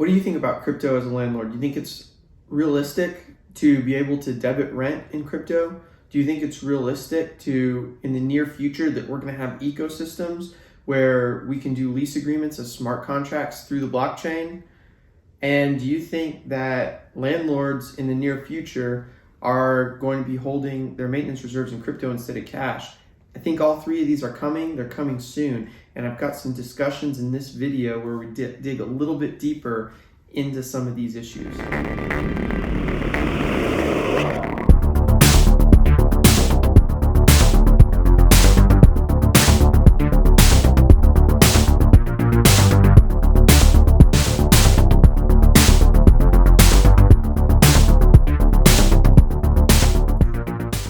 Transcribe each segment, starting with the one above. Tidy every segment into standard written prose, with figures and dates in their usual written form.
What do you think about crypto as a landlord? Do you think it's realistic to be able to debit rent in crypto? Do you think it's realistic to, in the near future, that we're going to have ecosystems where we can do lease agreements as smart contracts through the blockchain? And do you think that landlords in the near future are going to be holding their maintenance reserves in crypto instead of cash? I think all three of these are coming. They're coming soon. And I've got some discussions in this video where we dig a little bit deeper into some of these issues.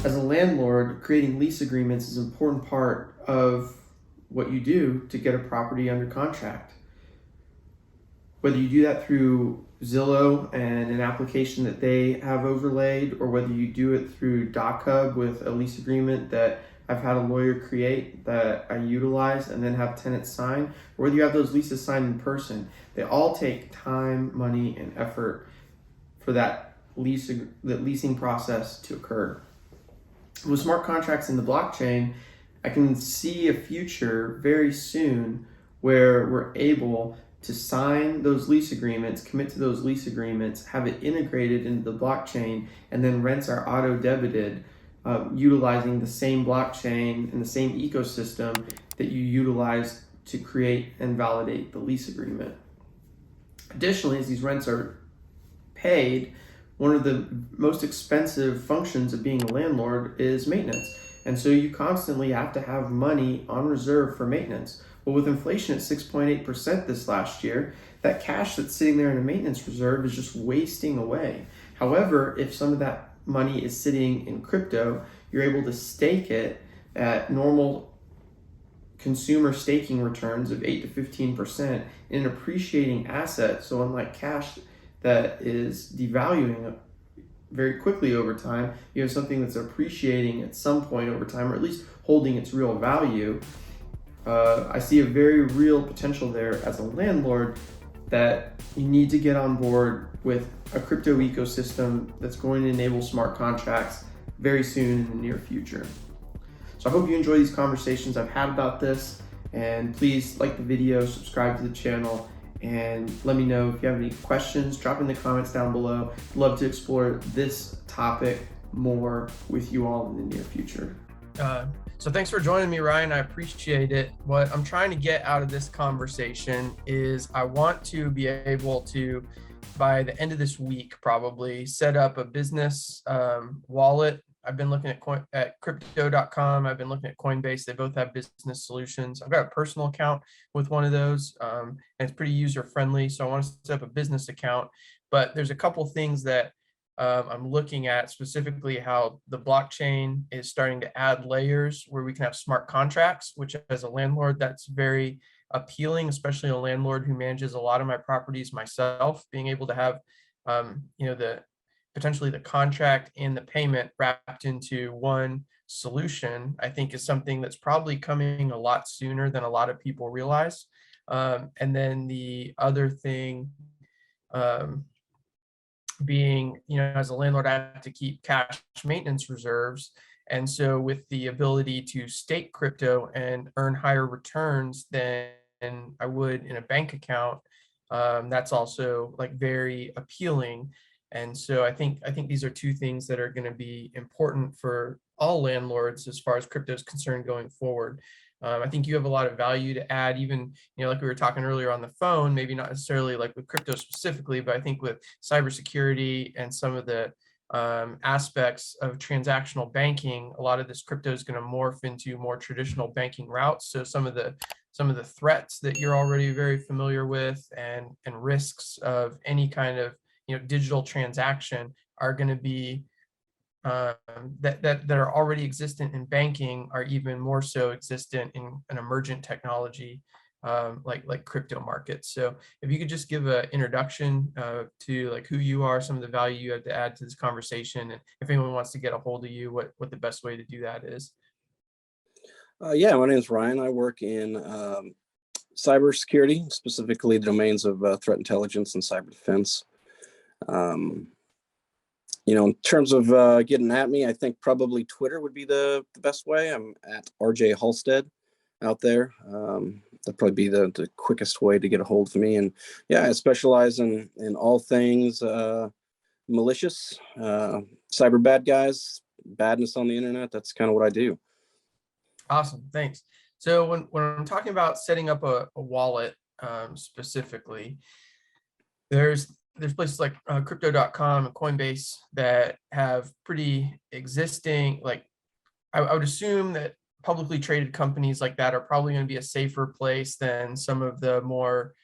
As a landlord, creating lease agreements is an important part of what you do to get a property under contract. Whether you do that through Zillow and an application that they have overlaid, or whether you do it through DocHub with a lease agreement that I've had a lawyer create that I utilize and then have tenants sign, or whether you have those leases signed in person, they all take time, money, and effort for that leasing process to occur. With smart contracts in the blockchain, I can see a future very soon where we're able to sign those lease agreements, commit to those lease agreements, have it integrated into the blockchain, and then rents are auto-debited utilizing the same blockchain and the same ecosystem that you utilize to create and validate the lease agreement. Additionally, as these rents are paid, one of the most expensive functions of being a landlord is maintenance. And so you constantly have to have money on reserve for maintenance. Well, with inflation at 6.8% this last year, that cash that's sitting there in a maintenance reserve is just wasting away. However, if some of that money is sitting in crypto, you're able to stake it at normal consumer staking returns of 8 to 15% in an appreciating asset. So unlike cash that is devaluing very quickly over time, you have something that's appreciating at some point over time, or at least holding its real value. I see a very real potential there as a landlord that you need to get on board with a crypto ecosystem that's going to enable smart contracts very soon in the near future. So I hope you enjoy these conversations I've had about this, and please like the video, subscribe to the channel, and let me know if you have any questions. Drop in the comments down below. I'd love to explore this topic more with you all in the near future. So thanks for joining me, Ryan. I appreciate it. What I'm trying to get out of this conversation is I want to be able to, by the end of this week, probably set up a business wallet. I've been looking at crypto.com. I've been looking at Coinbase. They both have business solutions. I've got a personal account with one of those, and it's pretty user friendly. So I want to set up a business account. But there's a couple things that I'm looking at, specifically how the blockchain is starting to add layers where we can have smart contracts, which as a landlord, that's very appealing, especially a landlord who manages a lot of my properties myself. Being able to have, potentially the contract and the payment wrapped into one solution, I think is something that's probably coming a lot sooner than a lot of people realize. And then the other thing being, as a landlord, I have to keep cash maintenance reserves. And so with the ability to stake crypto and earn higher returns than I would in a bank account, that's also like very appealing. And so I think these are two things that are going to be important for all landlords as far as crypto is concerned going forward. I think you have a lot of value to add, even, like we were talking earlier on the phone, maybe not necessarily like with crypto specifically, but I think with cybersecurity and some of the aspects of transactional banking, a lot of this crypto is going to morph into more traditional banking routes. So some of the threats that you're already very familiar with and risks of any kind of digital transaction are going to be that are already existent in banking are even more so existent in an emergent technology like crypto markets. So if you could just give an introduction to like who you are, some of the value you have to add to this conversation, and if anyone wants to get a hold of you, what the best way to do that is. Yeah, my name is Ryan. I work in cybersecurity, specifically the domains of threat intelligence and cyber defense. In terms of getting at me, I think probably Twitter would be the best way. I'm at RJ Halstead out there. That'd probably be the quickest way to get a hold of me. And yeah, I specialize in all things malicious, cyber bad guys, badness on the internet. That's kind of what I do. Awesome, thanks. So when I'm talking about setting up a wallet specifically, there's places like crypto.com and Coinbase that have pretty existing, like I would assume that publicly traded companies like that are probably going to be a safer place than some of the more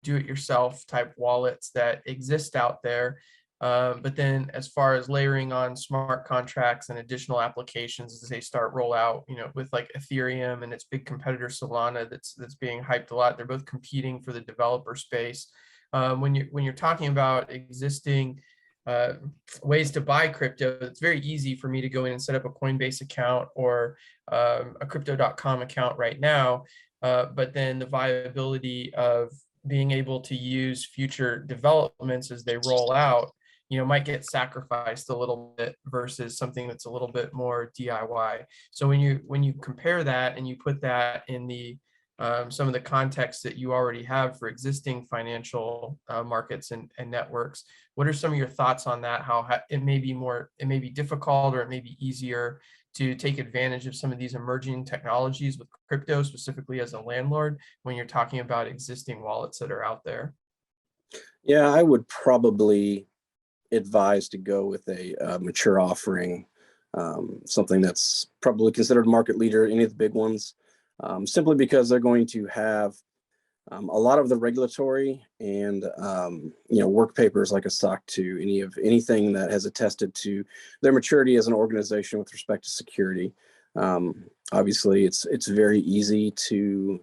do-it-yourself type wallets that exist out there. But then as far as layering on smart contracts and additional applications as they start roll out, with like Ethereum and its big competitor Solana that's being hyped a lot, they're both competing for the developer space. When you're talking about existing ways to buy crypto, it's very easy for me to go in and set up a Coinbase account or a crypto.com account right now. But then the viability of being able to use future developments as they roll out, might get sacrificed a little bit versus something that's a little bit more DIY. So when you compare that and you put that in the some of the context that you already have for existing financial markets and networks, what are some of your thoughts on that? How it may be difficult, or it may be easier to take advantage of some of these emerging technologies with crypto, specifically as a landlord, when you're talking about existing wallets that are out there? Yeah, I would probably advise to go with a mature offering, something that's probably considered a market leader, any of the big ones, simply because they're going to have a lot of the regulatory and work papers like a SOC 2, anything that has attested to their maturity as an organization with respect to security. Obviously, it's very easy to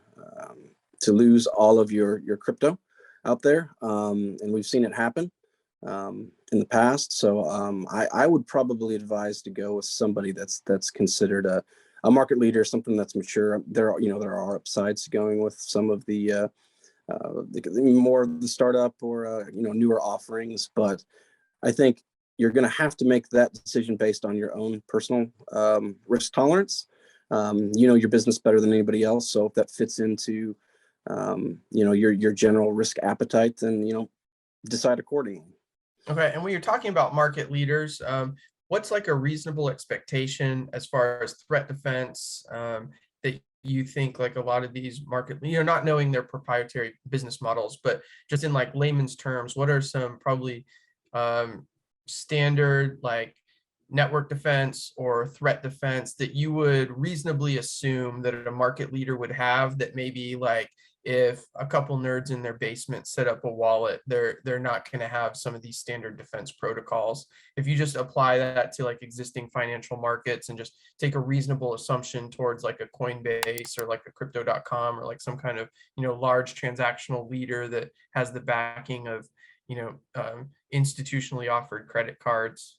lose all of your crypto out there, and we've seen it happen in the past. So I would probably advise to go with somebody that's considered a market leader, something that's mature. There are upsides to going with some of the more of the startup or newer offerings, but I think you're going to have to make that decision based on your own personal risk tolerance. Your business better than anybody else, so if that fits into your general risk appetite, then decide accordingly. Okay, and when you're talking about market leaders, what's like a reasonable expectation as far as threat defense that you think like a lot of these market, not knowing their proprietary business models, but just in like layman's terms, what are some probably standard like network defense or threat defense that you would reasonably assume that a market leader would have, that maybe like if a couple nerds in their basement set up a wallet, they're not going to have some of these standard defense protocols? If you just apply that to like existing financial markets and just take a reasonable assumption towards like a Coinbase or like a crypto.com or like some kind of large transactional leader that has the backing of institutionally offered credit cards,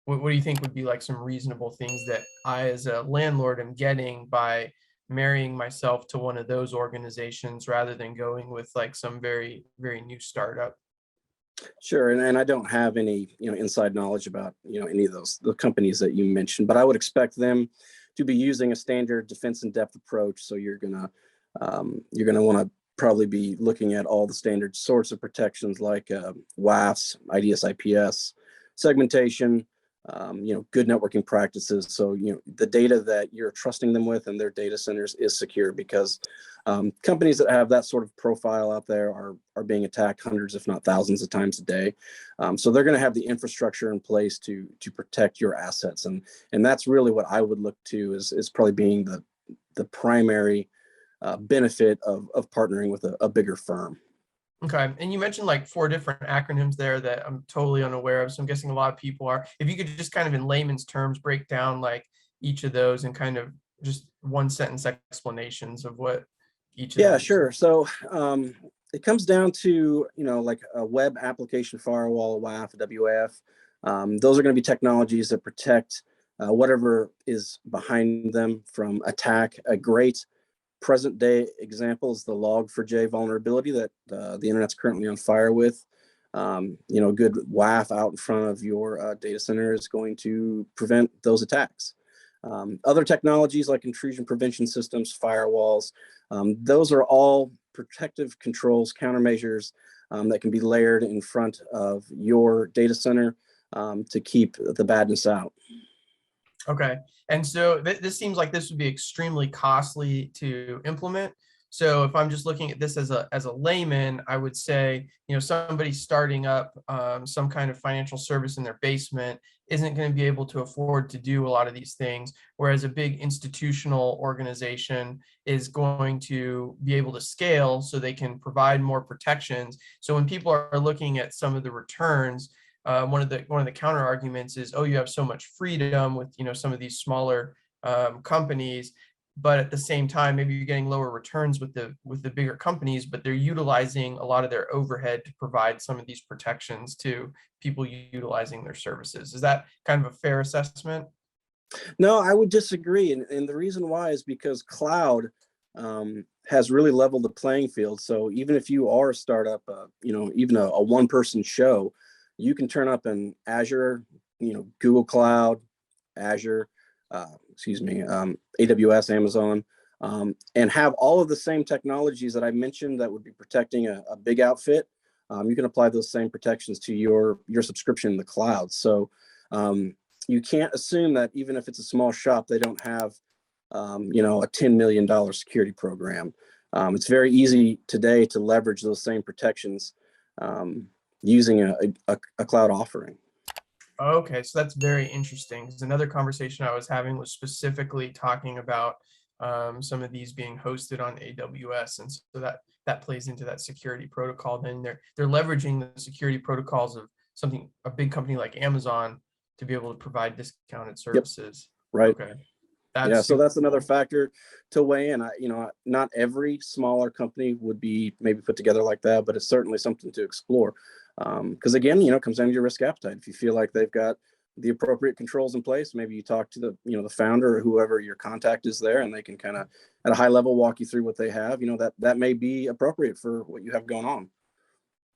what do you think would be like some reasonable things that I as a landlord am getting by marrying myself to one of those organizations rather than going with like some very, very new startup? Sure, and I don't have any inside knowledge about any of the companies that you mentioned, but I would expect them to be using a standard defense in depth approach. So you're gonna want to probably be looking at all the standard sorts of protections like WAFs, IDS, IPS, segmentation, good networking practices. So, the data that you're trusting them with and their data centers is secure, because companies that have that sort of profile out there are being attacked hundreds, if not thousands of times a day. So they're going to have the infrastructure in place to protect your assets. And that's really what I would look to is probably being the primary benefit of partnering with a bigger firm. Okay. And you mentioned like 4 different acronyms there that I'm totally unaware of. So I'm guessing a lot of people are. If you could just kind of in layman's terms break down like each of those and kind of just one sentence explanations of what each of them. Yeah, sure. So it comes down to, like a web application firewall, WAF, WAF. Those are going to be technologies that protect whatever is behind them from attack. A great present day example is the log4j vulnerability that the internet's currently on fire with. A good WAF out in front of your data center is going to prevent those attacks. Other technologies like intrusion prevention systems, firewalls, those are all protective controls, countermeasures that can be layered in front of your data center to keep the badness out. Okay. And so this seems like this would be extremely costly to implement. So if I'm just looking at this as a layman, I would say, somebody starting up some kind of financial service in their basement isn't going to be able to afford to do a lot of these things, whereas a big institutional organization is going to be able to scale so they can provide more protections. So when people are looking at some of the returns, one of the counter arguments is, oh, you have so much freedom with some of these smaller companies, but at the same time, maybe you're getting lower returns with the bigger companies, but they're utilizing a lot of their overhead to provide some of these protections to people utilizing their services. Is that kind of a fair assessment? No, I would disagree, and the reason why is because cloud has really leveled the playing field. So even if you are a startup, even a one-person show, you can turn up in Azure, Google Cloud, Azure, AWS, Amazon, and have all of the same technologies that I mentioned that would be protecting a big outfit. You can apply those same protections to your subscription in the cloud. So you can't assume that even if it's a small shop, they don't have a $10 million security program. It's very easy today to leverage those same protections using a cloud offering. Okay, so that's very interesting, because another conversation I was having was specifically talking about some of these being hosted on AWS, and so that plays into that security protocol. Then they're leveraging the security protocols of a big company like Amazon to be able to provide discounted services. Yep. Right. Okay. So that's another factor to weigh in. Not every smaller company would be maybe put together like that, but it's certainly something to explore. Because again, it comes down to your risk appetite. If you feel like they've got the appropriate controls in place, maybe you talk to the founder or whoever your contact is there, and they can kind of at a high level walk you through what they have. That may be appropriate for what you have going on.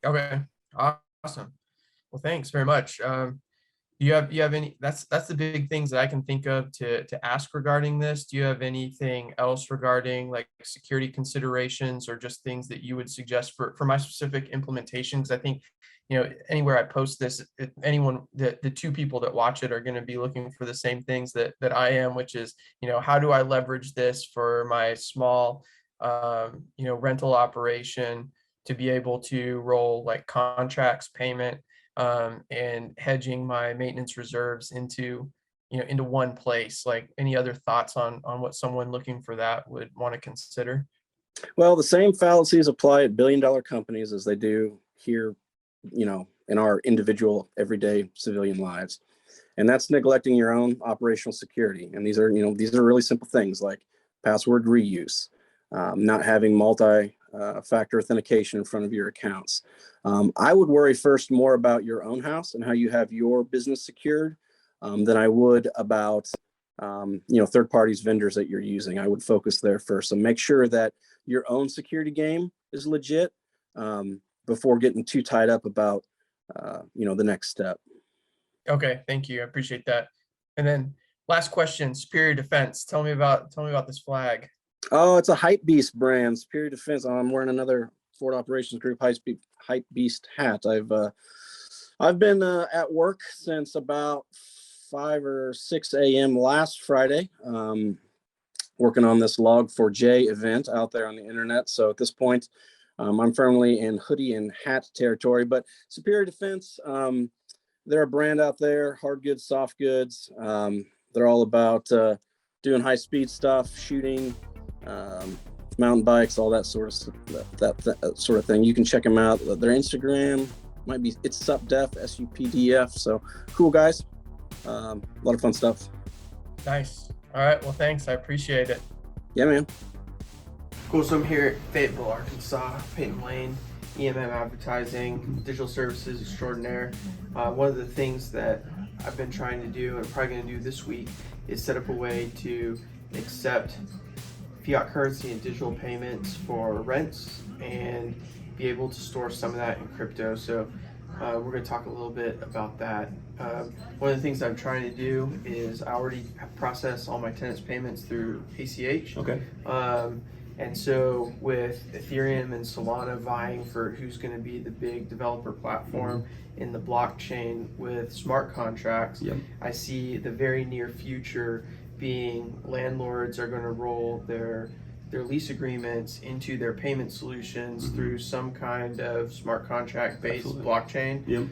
Okay. Awesome. Well, thanks very much. Do you have any, that's the big things that I can think of to ask regarding this. Do you have anything else regarding like security considerations or just things that you would suggest for my specific implementation? Because I think, anywhere I post this, the two people that watch it are going to be looking for the same things that I am, which is, how do I leverage this for my small, rental operation to be able to roll like contracts, payment, and hedging my maintenance reserves into one place. Like, any other thoughts on what someone looking for that would want to consider? Well, the same fallacies apply at billion-dollar companies as they do here, in our individual everyday civilian lives. And that's neglecting your own operational security. And these are really simple things like password reuse, not having multi-factor authentication in front of your accounts. I would worry first more about your own house and how you have your business secured than I would about third parties, vendors that you're using. I would focus there first. So make sure that your own security game is legit before getting too tied up about the next step. Okay, thank you. I appreciate that. And then last question, Superior Defense. Tell me about this flag. Oh, it's a Hype Beast brand, Superior Defense. I'm wearing another Ford Operations Group Hype Beast hat. I've been at work since about 5 or 6 a.m. last Friday, working on this Log4j event out there on the internet. So at this point, I'm firmly in hoodie and hat territory. But Superior Defense, they're a brand out there, hard goods, soft goods. They're all about doing high-speed stuff, shooting, mountain bikes, all that sort of sort of thing. You can check them out. Their Instagram it's SupDef, SUPDF. So cool guys. A lot of fun stuff. Nice. All right. Well, thanks. I appreciate it. Yeah, man. Cool. So I'm here at Fayetteville, Arkansas, Peyton Lane, EMM Advertising, Digital Services Extraordinaire. One of the things that I've been trying to do and probably going to do this week is set up a way to accept fiat currency and digital payments for rents and be able to store some of that in crypto. So we're going to talk a little bit about that. One of the things I'm trying to do is I already process all my tenants' payments through ACH. Okay. And so with Ethereum and Solana vying for who's going to be the big developer platform in the blockchain with smart contracts, Yep. I see the very near future being landlords are going to roll their lease agreements into their payment solutions through some kind of smart contract based Absolutely. blockchain. Yep.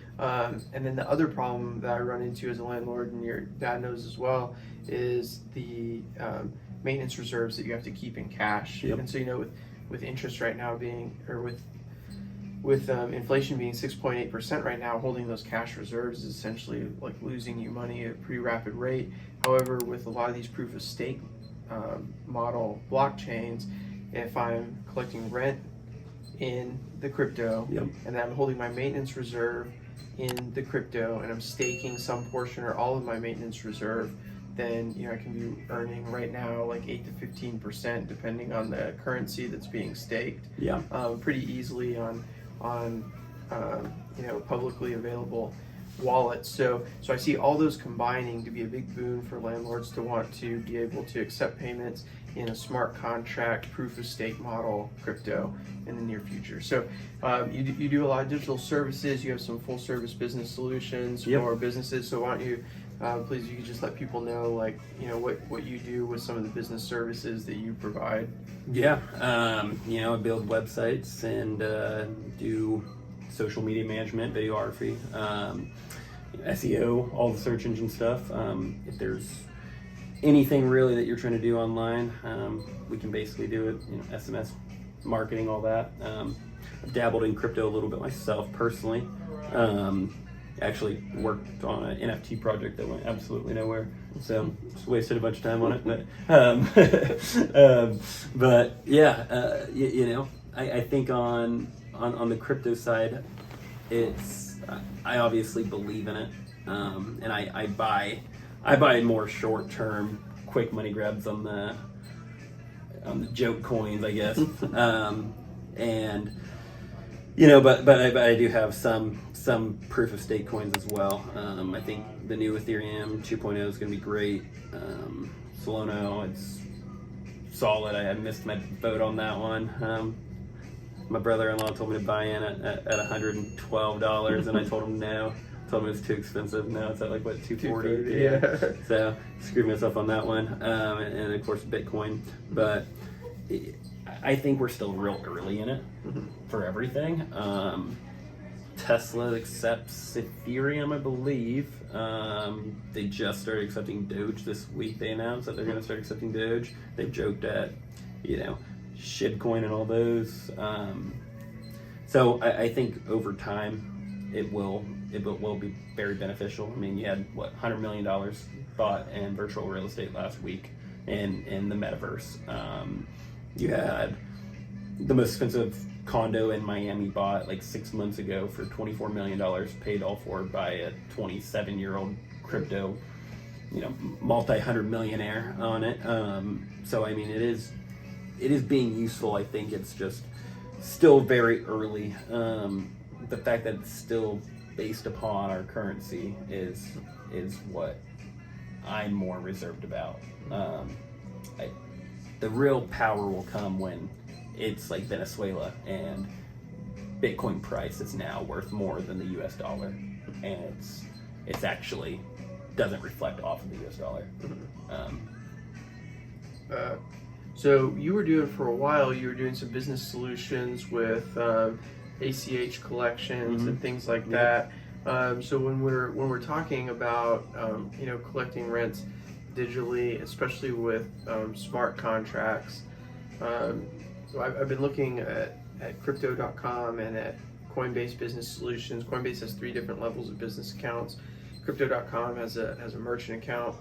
And then the other problem that I run into as a landlord, and your dad knows as well, is the maintenance reserves that you have to keep in cash. Yep. And so, you know, with interest right now being, or with inflation being 6.8% right now, holding those cash reserves is essentially like losing you money at a pretty rapid rate. However, with a lot of these proof of stake model blockchains, if I'm collecting rent in the crypto Yep. and then I'm holding my maintenance reserve in the crypto and I'm staking some portion or all of my maintenance reserve, then I can be earning right now like 8 to 15% depending on the currency that's being staked. Yeah. Pretty easily on publicly available wallets. So I see all those combining to be a big boon for landlords to want to be able to accept payments in a smart contract proof of stake model crypto in the near future. So you do a lot of digital services. You have some full service business solutions Yep. for businesses. So why don't you please, you could just let people know what you do with some of the business services that you provide. Yeah. I build websites and do social media management, videography, SEO, all the search engine stuff. If there's anything really that you're trying to do online, we can basically do it. SMS marketing, all that. I've dabbled in crypto a little bit myself personally. Actually worked on an NFT project that went absolutely nowhere, so just wasted a bunch of time on it. But I think on the crypto side, I obviously believe in it, and I buy more short term, quick money grabs on the joke coins, I guess, and. But I do have some proof of stake coins as well. I think the new Ethereum 2.0 is going to be great. Solana, it's solid. I missed my boat on that one. My brother-in-law told me to buy in at $112, and I told him no. Told him it was too expensive. Now it's at like what, $240? Yeah. So screwed myself on that one. And of course Bitcoin, but. I think we're still real early in it for everything. Tesla accepts Ethereum, I believe. They just started accepting Doge this week. They announced that they're going to start accepting Doge. They've joked at, shitcoin and all those. So I think over time it will be very beneficial. I mean, you had $100 million bought in virtual real estate last week in the metaverse. You had the most expensive condo in Miami bought like 6 months ago for $24 million, paid all for by a 27-year-old crypto, multi-hundred millionaire on it. So I mean, it is being useful. I think it's just still very early. The fact that it's still based upon our currency is what I'm more reserved about. The real power will come when it's like Venezuela and Bitcoin price is now worth more than the US dollar, and it's actually doesn't reflect off of the US dollar. So you were doing for a while, you were doing some business solutions with ACH collections and things like that. So when we're talking about collecting rents digitally, especially with smart contracts, so I've been looking at crypto.com and at Coinbase Business Solutions. Coinbase has 3 different levels of business accounts. Crypto.com has a merchant account.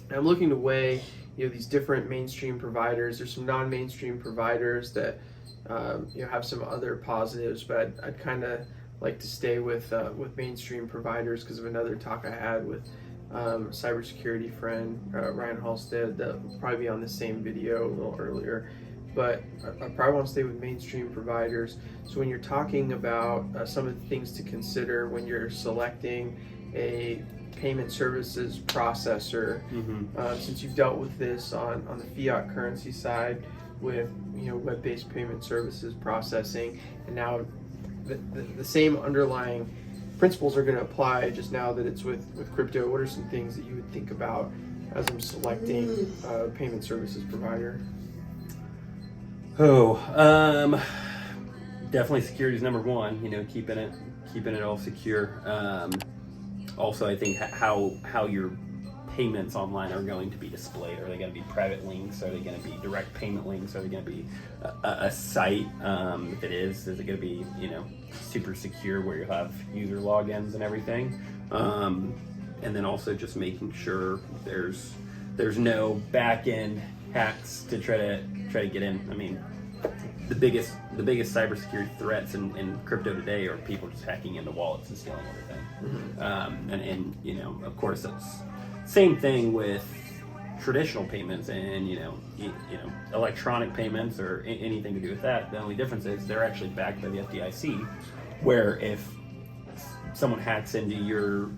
And I'm looking to weigh these different mainstream providers. There's some non-mainstream providers that have some other positives, but I'd kind of like to stay with mainstream providers because of another talk I had with cybersecurity friend, Ryan Halstead, that will probably be on the same video a little earlier. But I probably want to stay with mainstream providers. So when you're talking about some of the things to consider when you're selecting a payment services processor, since you've dealt with this on the fiat currency side with web-based payment services processing, and now the same underlying principles are going to apply just now that it's with crypto. What are some things that you would think about as I'm selecting a payment services provider? Definitely security is number one. Keeping it all secure. Also, I think how your payments online are going to be displayed. Are they going to be private links? Are they going to be direct payment links? Are they going to be a site? If it is it going to be super secure where you have user logins and everything? And then also just making sure there's no back end hacks to try to get in. I mean, the biggest cybersecurity threats in crypto today are people just hacking into wallets and stealing everything. And of course that's same thing with traditional payments and electronic payments or anything to do with that. The only difference is they're actually backed by the FDIC, where if someone hacks into your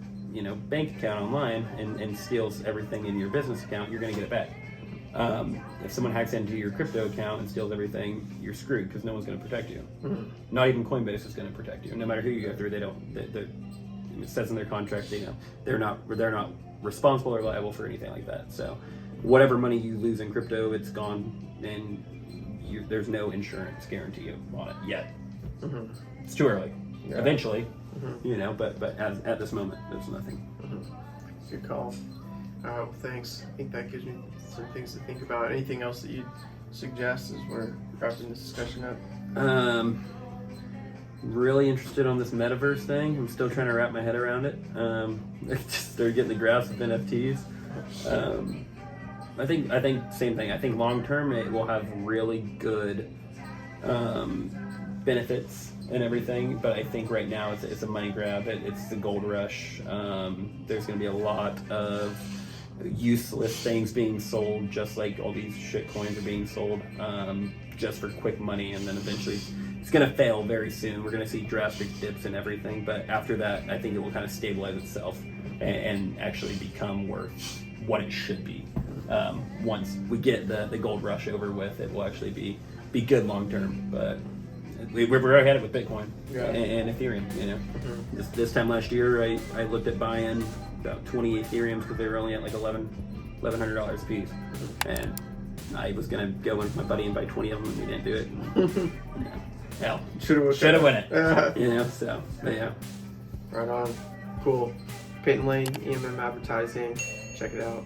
bank account online and steals everything in your business account, you're going to get it back. If someone hacks into your crypto account and steals everything, you're screwed because no one's going to protect you. Not even Coinbase is going to protect you. No matter who you go through, it says in their contract, they're not responsible or liable for anything like that. So whatever money you lose in crypto, it's gone, and there's no insurance guarantee on it yet. It's too early. Yeah. Eventually, but at this moment, there's nothing. Good call. Well, thanks. I think that gives me some things to think about. Anything else that you'd suggest as we're wrapping this discussion up? Really interested on this metaverse thing. I'm still trying to wrap my head around it. Just started getting the grasp of NFTs. I think same thing. I think long term it will have really good benefits and everything, but I think right now it's a money grab. It's the gold rush. There's going to be a lot of useless things being sold, just like all these shit coins are being sold, just for quick money, and then eventually it's going to fail very soon. We're going to see drastic dips and everything, but after that I think it will kind of stabilize itself and actually become worth what it should be. Once we get the gold rush over with, it will actually be good long term. But we're ahead of it with Bitcoin and Ethereum. This time last year, I looked at buying about 20 Ethereums because they were only at like $1,100 a piece, and I was gonna go in with my buddy and buy 20 of them, and we didn't do it. Hell, should have won it. So but yeah. Right on. Cool. Peyton Lane, EMM Advertising. Check it out.